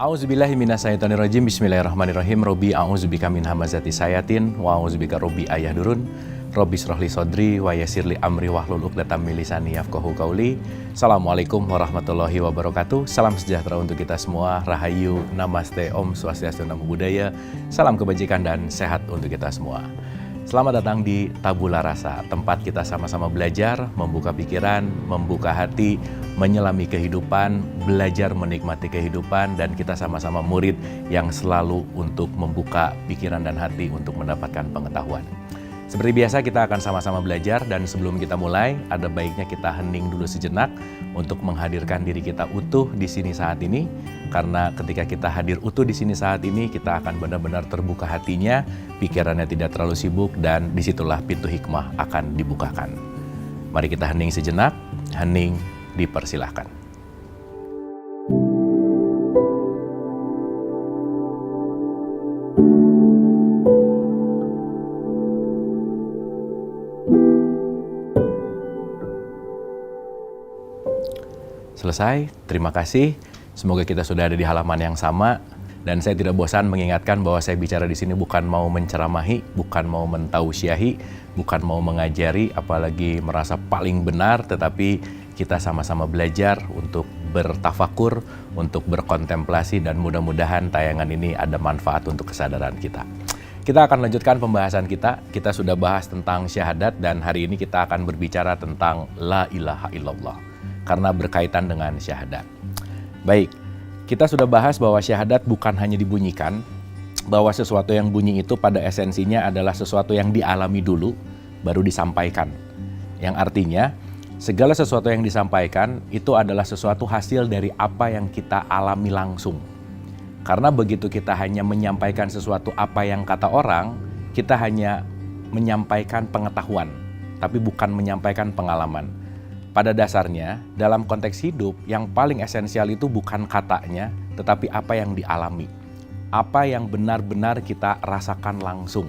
A'udzubillahi minasyaitonirrajim. Bismillahirrahmanirrahim. Robbi a'udzubika min hamazati sayatin wa a'udzubika robbi ayahdurun. Robbi shrahli sodri wa yassirli amri wahlul 'uqdatam min lisani yafqahu qauli. Assalamualaikum warahmatullahi wabarakatuh. Salam sejahtera untuk kita semua. Rahayu, namaste, om swastiastu, namo buddhaya. Salam kebajikan dan sehat untuk kita semua. Selamat datang di Tabula Rasa, tempat kita sama-sama belajar, membuka pikiran, membuka hati, menyelami kehidupan, belajar menikmati kehidupan, dan kita sama-sama murid yang selalu untuk membuka pikiran dan hati untuk mendapatkan pengetahuan. Seperti biasa kita akan sama-sama belajar, dan sebelum kita mulai, ada baiknya kita hening dulu sejenak untuk menghadirkan diri kita utuh di sini saat ini. Karena ketika kita hadir utuh di sini saat ini, kita akan benar-benar terbuka hatinya, pikirannya tidak terlalu sibuk, dan disitulah pintu hikmah akan dibukakan. Mari kita hening sejenak, hening dipersilahkan. Selesai, terima kasih. Semoga kita sudah ada di halaman yang sama. Dan saya tidak bosan mengingatkan bahwa saya bicara di sini bukan mau menceramahi, bukan mau mentausiahi, bukan mau mengajari, apalagi merasa paling benar, tetapi kita sama-sama belajar untuk bertafakur, untuk berkontemplasi, dan mudah-mudahan tayangan ini ada manfaat untuk kesadaran kita. Kita akan lanjutkan pembahasan kita. Kita sudah bahas tentang syahadat, dan hari ini kita akan berbicara tentang la ilaha illallah, karena berkaitan dengan syahadat. Baik, kita sudah bahas bahwa syahadat bukan hanya dibunyikan, bahwa sesuatu yang bunyi itu pada esensinya adalah sesuatu yang dialami dulu, baru disampaikan. Yang artinya, segala sesuatu yang disampaikan itu adalah sesuatu hasil dari apa yang kita alami langsung. Karena begitu kita hanya menyampaikan sesuatu apa yang kata orang, kita hanya menyampaikan pengetahuan, tapi bukan menyampaikan pengalaman. Pada dasarnya, dalam konteks hidup, yang paling esensial itu bukan katanya, tetapi apa yang dialami. Apa yang benar-benar kita rasakan langsung.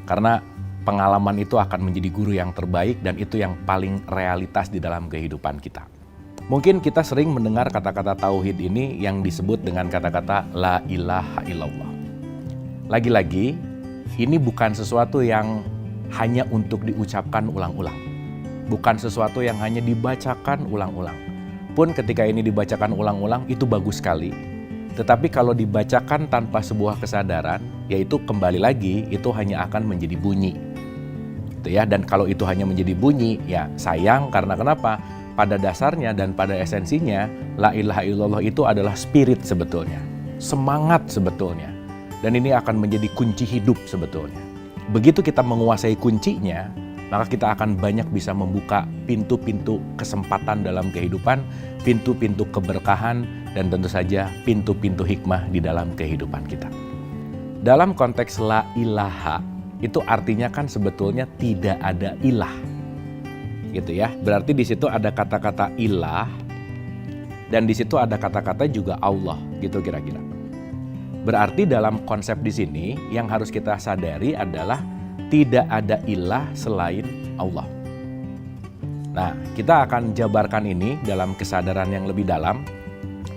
Karena pengalaman itu akan menjadi guru yang terbaik, dan itu yang paling realitas di dalam kehidupan kita. Mungkin kita sering mendengar kata-kata tauhid ini yang disebut dengan kata-kata la ilaha illallah. Lagi-lagi, ini bukan sesuatu yang hanya untuk diucapkan ulang-ulang. Bukan sesuatu yang hanya dibacakan ulang-ulang. Pun ketika ini dibacakan ulang-ulang itu bagus sekali. Tetapi kalau dibacakan tanpa sebuah kesadaran, yaitu kembali lagi itu hanya akan menjadi bunyi. Gitu ya. Dan kalau itu hanya menjadi bunyi, ya sayang, karena kenapa? Pada dasarnya dan pada esensinya, la ilaha illallah itu adalah spirit sebetulnya. Semangat sebetulnya. Dan ini akan menjadi kunci hidup sebetulnya. Begitu kita menguasai kuncinya, maka kita akan banyak bisa membuka pintu-pintu kesempatan dalam kehidupan, pintu-pintu keberkahan, dan tentu saja pintu-pintu hikmah di dalam kehidupan kita. Dalam konteks la ilaha, itu artinya kan sebetulnya tidak ada ilah. Gitu ya. Berarti di situ ada kata-kata ilah, dan di situ ada kata-kata juga Allah, gitu kira-kira. Berarti dalam konsep di sini yang harus kita sadari adalah tidak ada ilah selain Allah. Nah, kita akan jabarkan ini dalam kesadaran yang lebih dalam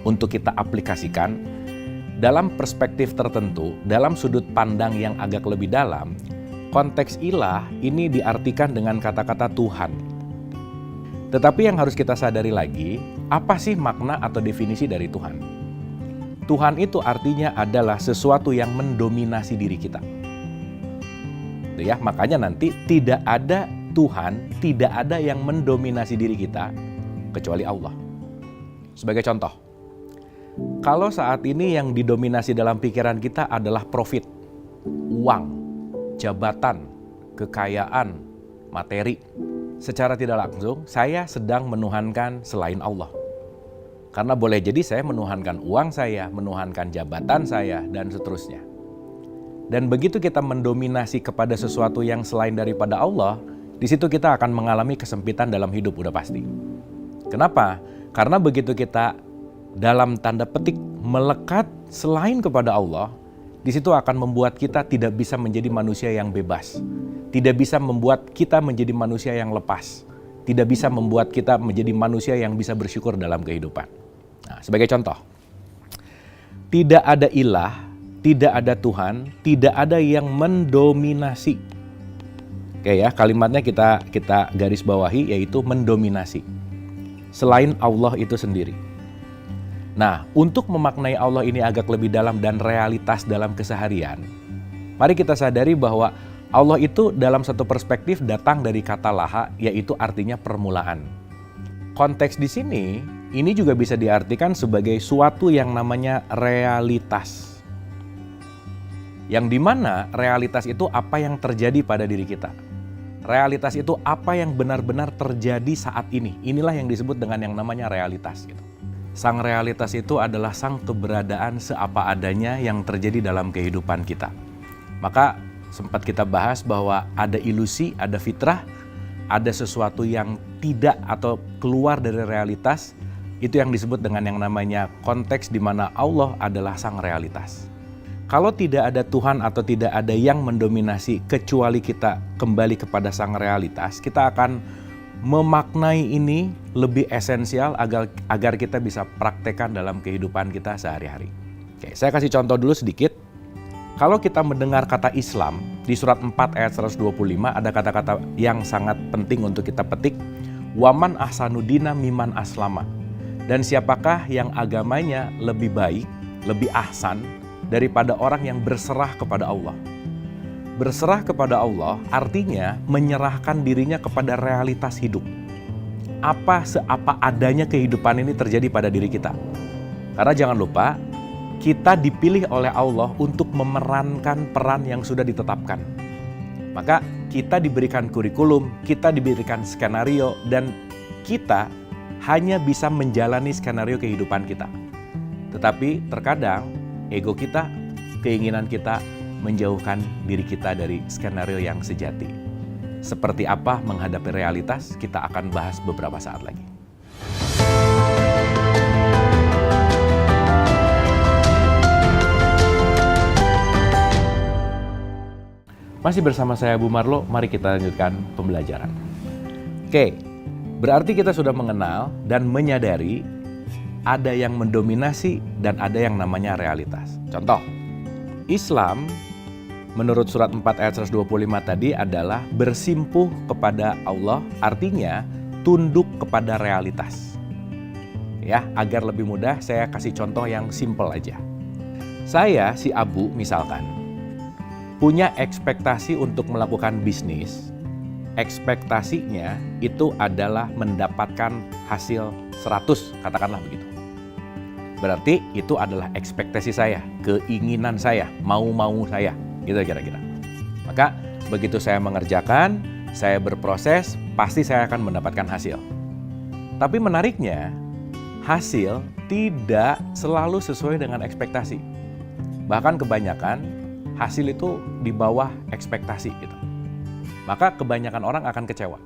untuk kita aplikasikan dalam perspektif tertentu, dalam sudut pandang yang agak lebih dalam. Konteks ilah ini diartikan dengan kata-kata Tuhan. Tetapi yang harus kita sadari lagi, apa sih makna atau definisi dari Tuhan? Tuhan itu artinya adalah sesuatu yang mendominasi diri kita. Ya, makanya nanti tidak ada Tuhan, tidak ada yang mendominasi diri kita kecuali Allah. Sebagai contoh, kalau saat ini yang didominasi dalam pikiran kita adalah profit, uang, jabatan, kekayaan, materi, secara tidak langsung saya sedang menuhankan selain Allah. Karena boleh jadi saya menuhankan uang saya, menuhankan jabatan saya, dan seterusnya. Dan begitu kita mendominasi kepada sesuatu yang selain daripada Allah, di situ kita akan mengalami kesempitan dalam hidup, udah pasti. Kenapa? Karena begitu kita dalam tanda petik melekat selain kepada Allah, di situ akan membuat kita tidak bisa menjadi manusia yang bebas. Tidak bisa membuat kita menjadi manusia yang lepas. Tidak bisa membuat kita menjadi manusia yang bisa bersyukur dalam kehidupan. Nah, sebagai contoh, Tidak ada ilah, tidak ada Tuhan, tidak ada yang mendominasi. Oke ya, kalimatnya kita garis bawahi, yaitu mendominasi. Selain Allah itu sendiri. Nah, untuk memaknai Allah ini agak lebih dalam dan realitas dalam keseharian, mari kita sadari bahwa Allah itu dalam satu perspektif datang dari kata laha, yaitu artinya permulaan. Konteks di sini, ini juga bisa diartikan sebagai suatu yang namanya realitas. Yang dimana realitas itu apa yang terjadi pada diri kita. Realitas itu apa yang benar-benar terjadi saat ini. Inilah yang disebut dengan yang namanya realitas. Sang realitas itu adalah sang keberadaan seapa adanya yang terjadi dalam kehidupan kita. Maka sempat kita bahas bahwa ada ilusi, ada fitrah, ada sesuatu yang tidak atau keluar dari realitas. Itu yang disebut dengan yang namanya konteks di mana Allah adalah sang realitas. Kalau tidak ada Tuhan atau tidak ada yang mendominasi kecuali kita kembali kepada sang realitas, kita akan memaknai ini lebih esensial agar kita bisa praktekkan dalam kehidupan kita sehari-hari. Oke, saya kasih contoh dulu sedikit. Kalau kita mendengar kata Islam, di surat 4 ayat 125 ada kata-kata yang sangat penting untuk kita petik. Waman ahsanudina miman aslama. Dan siapakah yang agamanya lebih baik, lebih ahsan daripada orang yang berserah kepada Allah. Berserah kepada Allah artinya menyerahkan dirinya kepada realitas hidup. Seapa adanya kehidupan ini terjadi pada diri kita. Karena jangan lupa, kita dipilih oleh Allah untuk memerankan peran yang sudah ditetapkan. Maka kita diberikan kurikulum, kita diberikan skenario, dan kita hanya bisa menjalani skenario kehidupan kita. Tetapi terkadang ego kita, keinginan kita menjauhkan diri kita dari skenario yang sejati. Seperti apa menghadapi realitas, kita akan bahas beberapa saat lagi. Masih bersama saya Bu Marlo, mari kita lanjutkan pembelajaran. Oke, berarti kita sudah mengenal dan menyadari ada yang mendominasi dan ada yang namanya realitas. Contoh, Islam menurut surat 4 ayat 125 tadi adalah bersimpuh kepada Allah, artinya tunduk kepada realitas. Ya, agar lebih mudah saya kasih contoh yang simple aja. Saya, si Abu misalkan, punya ekspektasi untuk melakukan bisnis. Ekspektasinya itu adalah mendapatkan hasil 100, katakanlah begitu. Berarti itu adalah ekspektasi saya, keinginan saya, mau-mau saya, gitu kira-kira. Maka begitu saya mengerjakan, saya berproses, pasti saya akan mendapatkan hasil. Tapi menariknya, hasil tidak selalu sesuai dengan ekspektasi. Bahkan kebanyakan hasil itu di bawah ekspektasi gitu. Maka kebanyakan orang akan kecewa.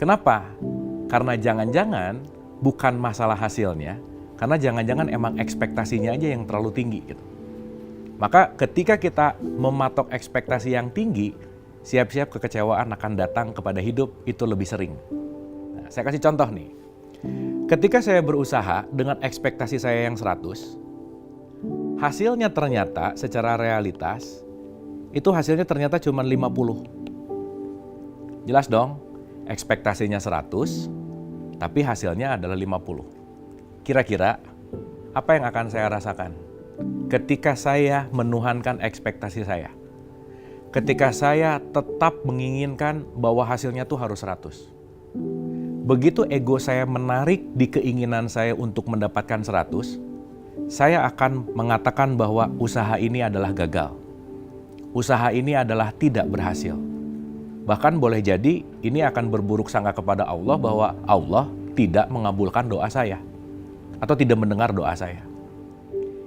Kenapa? Karena jangan-jangan bukan masalah hasilnya, karena jangan-jangan emang ekspektasinya aja yang terlalu tinggi gitu. Maka ketika kita mematok ekspektasi yang tinggi, siap-siap kekecewaan akan datang kepada hidup itu lebih sering. Nah, saya kasih contoh nih. Ketika saya berusaha dengan ekspektasi saya yang 100, hasilnya ternyata secara realitas, itu hasilnya ternyata cuma 50. Jelas dong, ekspektasinya 100, tapi hasilnya adalah 50. Kira-kira apa yang akan saya rasakan ketika saya menuhankan ekspektasi saya? Ketika saya tetap menginginkan bahwa hasilnya tuh harus 100. Begitu ego saya menarik di keinginan saya untuk mendapatkan 100, saya akan mengatakan bahwa usaha ini adalah gagal. Usaha ini adalah tidak berhasil. Bahkan boleh jadi ini akan berburuk sangka kepada Allah bahwa Allah tidak mengabulkan doa saya atau tidak mendengar doa saya.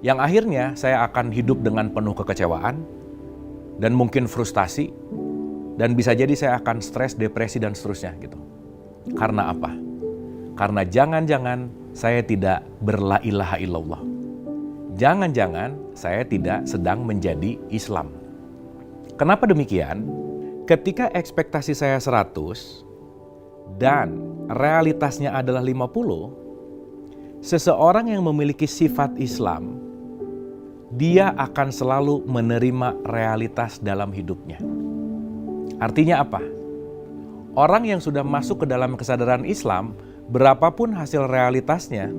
Yang akhirnya saya akan hidup dengan penuh kekecewaan dan mungkin frustasi, dan bisa jadi saya akan stres, depresi, dan seterusnya gitu. Karena apa? Karena jangan-jangan saya tidak berla ilaha illallah. Jangan-jangan saya tidak sedang menjadi Islam. Kenapa demikian? Ketika ekspektasi saya 100 dan realitasnya adalah 50, seseorang yang memiliki sifat Islam dia akan selalu menerima realitas dalam hidupnya. Artinya apa? Orang yang sudah masuk ke dalam kesadaran Islam, berapapun hasil realitasnya,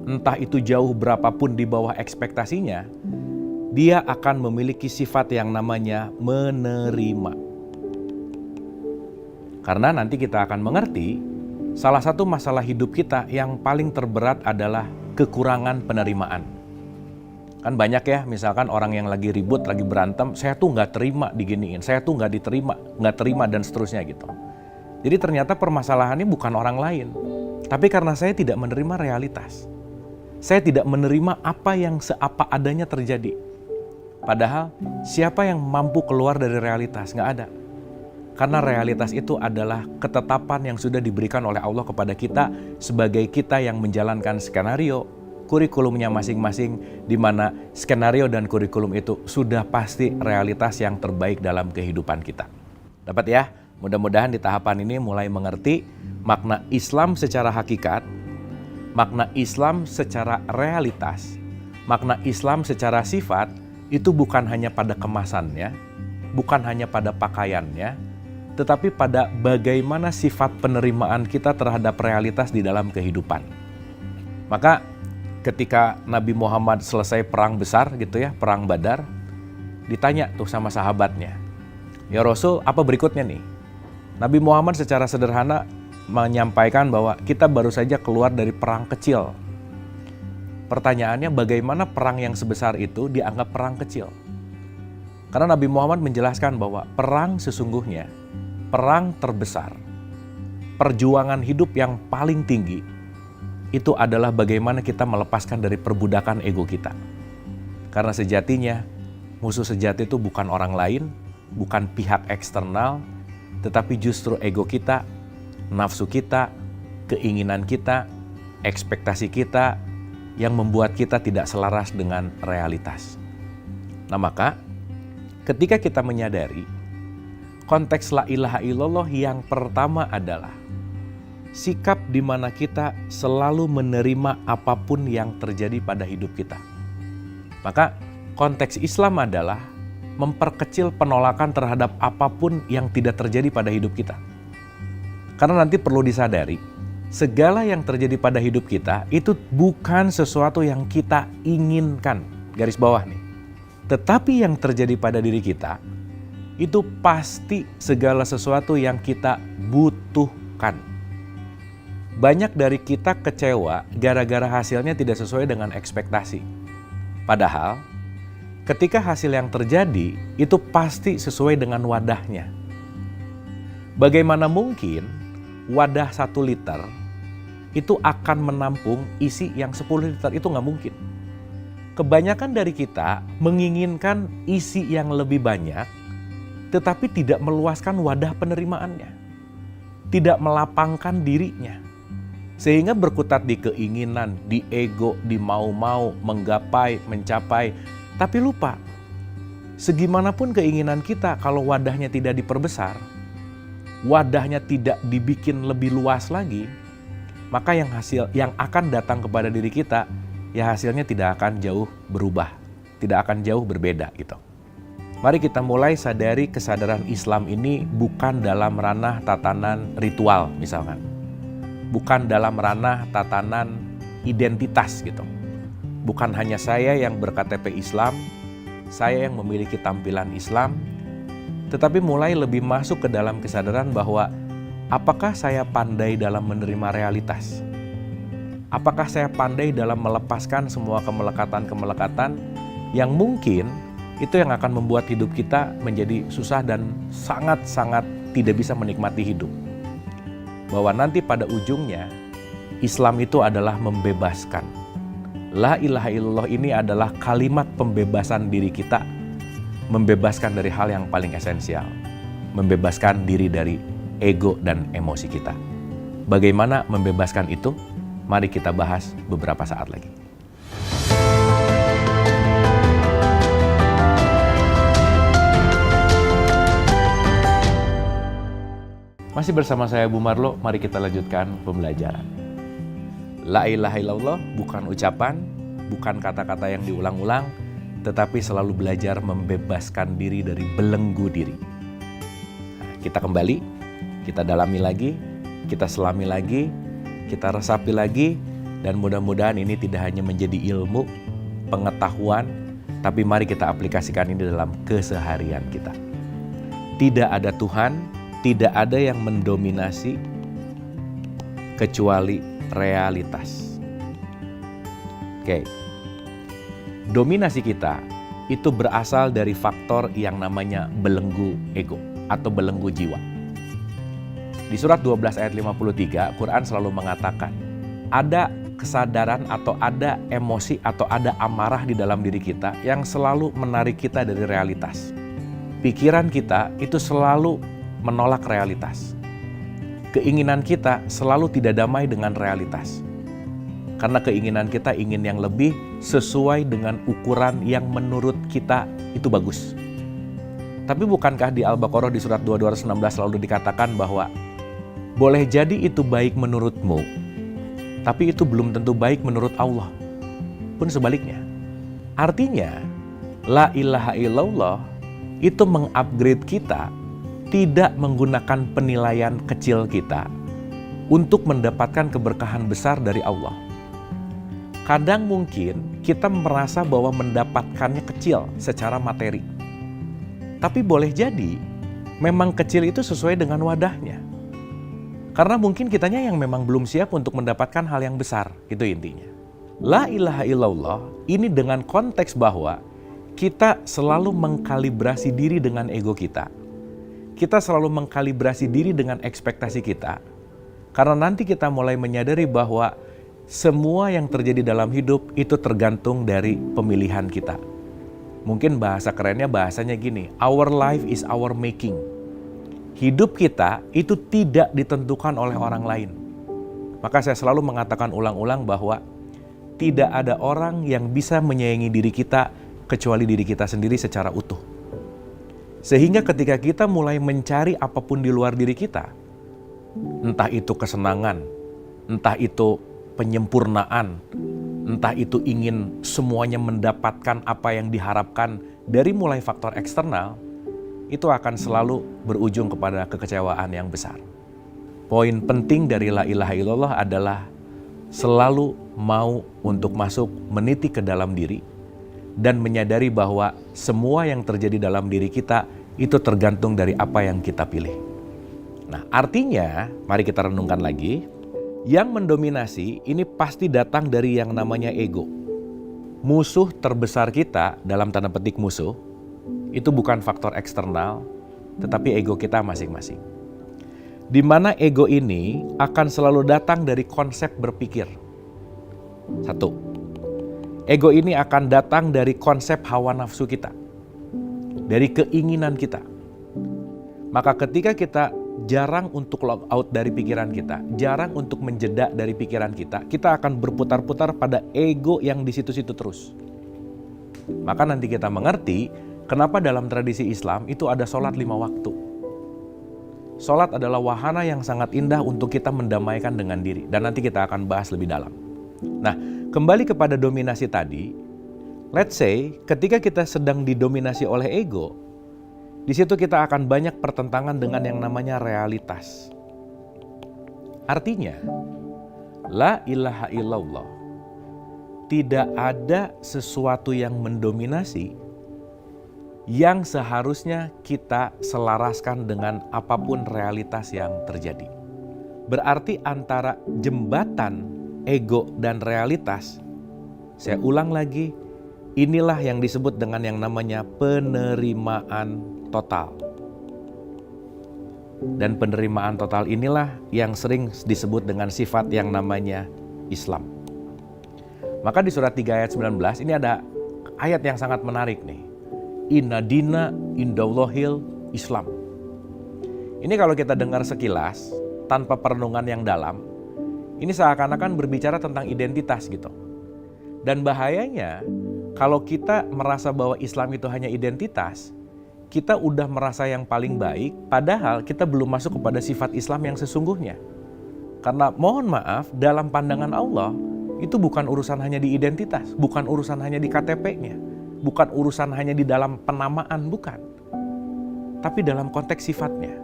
entah itu jauh berapapun di bawah ekspektasinya, dia akan memiliki sifat yang namanya menerima. Karena nanti kita akan mengerti, salah satu masalah hidup kita yang paling terberat adalah kekurangan penerimaan. Kan banyak ya, misalkan orang yang lagi ribut, lagi berantem, saya tuh nggak terima diginiin, saya tuh nggak terima dan seterusnya gitu. Jadi ternyata permasalahannya bukan orang lain, tapi karena saya tidak menerima realitas. Saya tidak menerima apa yang seapa adanya terjadi. Padahal siapa yang mampu keluar dari realitas? Nggak ada. Karena realitas itu adalah ketetapan yang sudah diberikan oleh Allah kepada kita sebagai kita yang menjalankan skenario, kurikulumnya masing-masing, di mana skenario dan kurikulum itu sudah pasti realitas yang terbaik dalam kehidupan kita. Dapat ya? Mudah-mudahan di tahapan ini mulai mengerti makna Islam secara hakikat, makna Islam secara realitas, makna Islam secara sifat, itu bukan hanya pada kemasannya, bukan hanya pada pakaiannya, tetapi pada bagaimana sifat penerimaan kita terhadap realitas di dalam kehidupan. Maka ketika Nabi Muhammad selesai perang besar gitu ya, perang Badar, ditanya tuh sama sahabatnya, ya Rasul, apa berikutnya nih? Nabi Muhammad secara sederhana menyampaikan bahwa kita baru saja keluar dari perang kecil. Pertanyaannya, bagaimana perang yang sebesar itu dianggap perang kecil? Karena Nabi Muhammad menjelaskan bahwa perang sesungguhnya, perang terbesar, perjuangan hidup yang paling tinggi, itu adalah bagaimana kita melepaskan dari perbudakan ego kita. Karena sejatinya, musuh sejati itu bukan orang lain, bukan pihak eksternal, tetapi justru ego kita, nafsu kita, keinginan kita, ekspektasi kita, yang membuat kita tidak selaras dengan realitas. Nah maka, ketika kita menyadari, konteks la ilaha illallah yang pertama adalah sikap di mana kita selalu menerima apapun yang terjadi pada hidup kita. Maka konteks Islam adalah memperkecil penolakan terhadap apapun yang tidak terjadi pada hidup kita. Karena nanti perlu disadari, segala yang terjadi pada hidup kita itu bukan sesuatu yang kita inginkan, garis bawah nih. Tetapi yang terjadi pada diri kita, itu pasti segala sesuatu yang kita butuhkan. Banyak dari kita kecewa gara-gara hasilnya tidak sesuai dengan ekspektasi. Padahal, ketika hasil yang terjadi, itu pasti sesuai dengan wadahnya. Bagaimana mungkin wadah 1 liter itu akan menampung isi yang 10 liter? Itu nggak mungkin. Kebanyakan dari kita menginginkan isi yang lebih banyak, tetapi tidak meluaskan wadah penerimaannya. Tidak melapangkan dirinya. Sehingga berkutat di keinginan, di ego, di mau-mau, menggapai, mencapai. Tapi lupa, segimanapun keinginan kita kalau wadahnya tidak diperbesar, wadahnya tidak dibikin lebih luas lagi, maka yang akan datang kepada diri kita, ya hasilnya tidak akan jauh berubah, tidak akan jauh berbeda gitu. Mari kita mulai sadari kesadaran Islam ini bukan dalam ranah tatanan ritual misalkan. Bukan dalam ranah tatanan identitas gitu. Bukan hanya saya yang berKTP Islam, saya yang memiliki tampilan Islam, tetapi mulai lebih masuk ke dalam kesadaran bahwa apakah saya pandai dalam menerima realitas? Apakah saya pandai dalam melepaskan semua kemelekatan-kemelekatan yang mungkin itu yang akan membuat hidup kita menjadi susah dan sangat-sangat tidak bisa menikmati hidup. Bahwa nanti pada ujungnya Islam itu adalah membebaskan. La ilaha illallah ini adalah kalimat pembebasan diri kita, membebaskan dari hal yang paling esensial, membebaskan diri dari ego dan emosi kita. Bagaimana membebaskan itu? Mari kita bahas beberapa saat lagi. Masih bersama saya Bu Marlo, mari kita lanjutkan pembelajaran. La ilaha illallah bukan ucapan, bukan kata-kata yang diulang-ulang, tetapi selalu belajar membebaskan diri dari belenggu diri. Nah, kita kembali, kita dalami lagi, kita selami lagi, kita resapi lagi, dan mudah-mudahan ini tidak hanya menjadi ilmu, pengetahuan, tapi mari kita aplikasikan ini dalam keseharian kita. Tidak ada Tuhan, tidak ada yang mendominasi kecuali realitas. Oke. Dominasi kita itu berasal dari faktor yang namanya belenggu ego atau belenggu jiwa. Di surat 12 ayat 53, Quran selalu mengatakan, ada kesadaran atau ada emosi atau ada amarah di dalam diri kita yang selalu menarik kita dari realitas. Pikiran kita itu selalu menolak realitas. Keinginan kita selalu tidak damai dengan realitas. Karena keinginan kita ingin yang lebih sesuai dengan ukuran yang menurut kita itu bagus. Tapi bukankah di Al-Baqarah di surat 216 selalu dikatakan bahwa boleh jadi itu baik menurutmu, tapi itu belum tentu baik menurut Allah. Pun sebaliknya. Artinya, la ilaha illallah itu mengupgrade kita, tidak menggunakan penilaian kecil kita untuk mendapatkan keberkahan besar dari Allah. Kadang mungkin kita merasa bahwa mendapatkannya kecil secara materi. Tapi boleh jadi memang kecil itu sesuai dengan wadahnya. Karena mungkin kitanya yang memang belum siap untuk mendapatkan hal yang besar, itu intinya. La ilaha illallah ini dengan konteks bahwa kita selalu mengkalibrasi diri dengan ego kita. Kita selalu mengkalibrasi diri dengan ekspektasi kita. Karena nanti kita mulai menyadari bahwa semua yang terjadi dalam hidup itu tergantung dari pemilihan kita. Mungkin bahasa kerennya bahasanya gini, our life is our making. Hidup kita itu tidak ditentukan oleh orang lain. Maka saya selalu mengatakan ulang-ulang bahwa tidak ada orang yang bisa menyayangi diri kita kecuali diri kita sendiri secara utuh. Sehingga ketika kita mulai mencari apapun di luar diri kita, entah itu kesenangan, entah itu penyempurnaan, entah itu ingin semuanya mendapatkan apa yang diharapkan dari mulai faktor eksternal, itu akan selalu berujung kepada kekecewaan yang besar. Poin penting dari la ilaha illallah adalah selalu mau untuk masuk meniti ke dalam diri dan menyadari bahwa semua yang terjadi dalam diri kita itu tergantung dari apa yang kita pilih. Nah, artinya mari kita renungkan lagi. Yang mendominasi ini pasti datang dari yang namanya ego. Musuh terbesar kita, dalam tanda petik musuh, itu bukan faktor eksternal, tetapi ego kita masing-masing. Di mana ego ini akan selalu datang dari konsep berpikir. Satu, ego ini akan datang dari konsep hawa nafsu kita, dari keinginan kita. Maka ketika kita jarang untuk log out dari pikiran kita, jarang untuk menjeda dari pikiran kita, kita akan berputar-putar pada ego yang di situ-situ terus. Maka nanti kita mengerti kenapa dalam tradisi Islam itu ada sholat 5 waktu. Sholat adalah wahana yang sangat indah untuk kita mendamaikan dengan diri. Dan nanti kita akan bahas lebih dalam. Nah, kembali kepada dominasi tadi. Let's say ketika kita sedang didominasi oleh ego, di situ kita akan banyak pertentangan dengan yang namanya realitas. Artinya, la ilaha illallah, tidak ada sesuatu yang mendominasi yang seharusnya kita selaraskan dengan apapun realitas yang terjadi. Berarti antara jembatan ego dan realitas, saya ulang lagi, inilah yang disebut dengan yang namanya penerimaan total. Dan penerimaan total inilah yang sering disebut dengan sifat yang namanya Islam. Maka di surat 3 ayat 19 ini ada ayat yang sangat menarik nih. Inna dina indallahil Islam. Ini kalau kita dengar sekilas tanpa perenungan yang dalam, ini seakan-akan berbicara tentang identitas gitu. Dan bahayanya kalau kita merasa bahwa Islam itu hanya identitas, kita udah merasa yang paling baik, padahal kita belum masuk kepada sifat Islam yang sesungguhnya. Karena mohon maaf, dalam pandangan Allah, itu bukan urusan hanya di identitas, bukan urusan hanya di KTP-nya. bukan urusan hanya di dalam penamaan, bukan. Tapi dalam konteks sifatnya.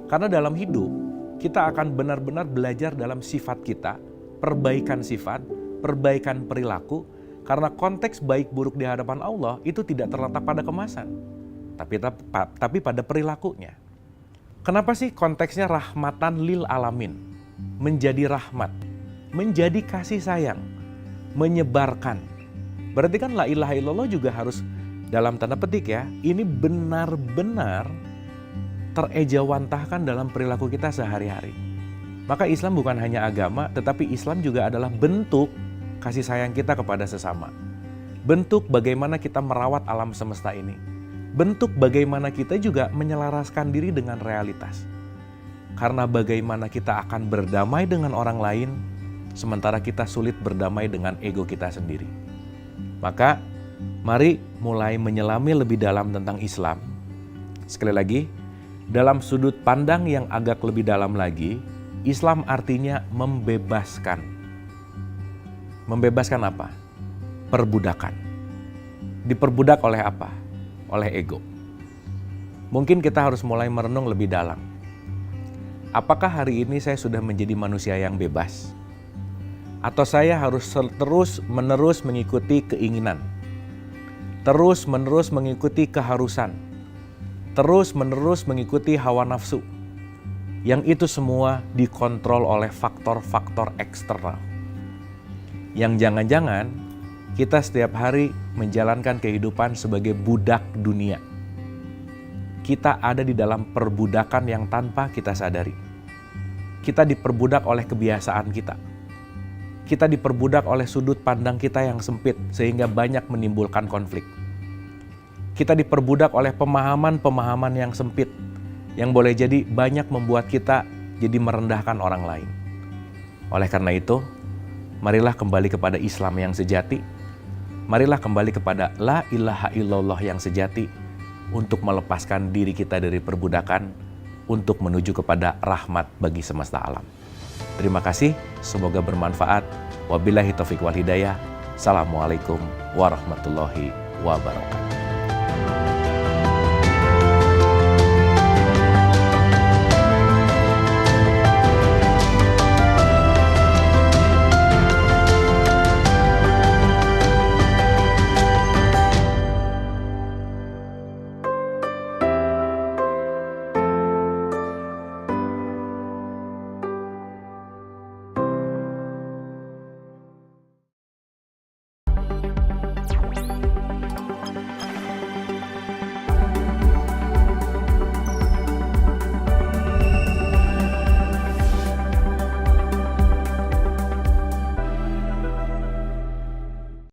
Karena dalam hidup, kita akan benar-benar belajar dalam sifat kita, perbaikan sifat, perbaikan perilaku, karena konteks baik buruk di hadapan Allah itu tidak terletak pada kemasan, tapi pada perilakunya. Kenapa sih konteksnya rahmatan lil alamin? Menjadi rahmat, menjadi kasih sayang, menyebarkan. Berarti kan la ilaha illallah juga harus dalam tanda petik ya, ini benar-benar terejawantahkan dalam perilaku kita sehari-hari. Maka Islam bukan hanya agama, tetapi Islam juga adalah bentuk kasih sayang kita kepada sesama. Bentuk bagaimana kita merawat alam semesta ini. Bentuk bagaimana kita juga menyelaraskan diri dengan realitas. Karena bagaimana kita akan berdamai dengan orang lain, sementara kita sulit berdamai dengan ego kita sendiri. Maka, mari mulai menyelami lebih dalam tentang Islam. Sekali lagi, dalam sudut pandang yang agak lebih dalam lagi, Islam artinya membebaskan. Membebaskan apa? Perbudakan. Diperbudak oleh apa? Oleh ego. Mungkin kita harus mulai merenung lebih dalam. Apakah hari ini saya sudah menjadi manusia yang bebas? Atau saya harus terus-menerus mengikuti keinginan? Terus-menerus mengikuti keharusan? Terus-menerus mengikuti hawa nafsu, yang itu semua dikontrol oleh faktor-faktor eksternal. Yang jangan-jangan kita setiap hari menjalankan kehidupan sebagai budak dunia. Kita ada di dalam perbudakan yang tanpa kita sadari. Kita diperbudak oleh kebiasaan kita. Kita diperbudak oleh sudut pandang kita yang sempit sehingga banyak menimbulkan konflik. Kita diperbudak oleh pemahaman-pemahaman yang sempit, yang boleh jadi banyak membuat kita jadi merendahkan orang lain. Oleh karena itu, marilah kembali kepada Islam yang sejati. Marilah kembali kepada la ilaha illallah yang sejati untuk melepaskan diri kita dari perbudakan, untuk menuju kepada rahmat bagi semesta alam. Terima kasih, semoga bermanfaat. Wabillahi taufiq wal hidayah. Assalamualaikum warahmatullahi wabarakatuh.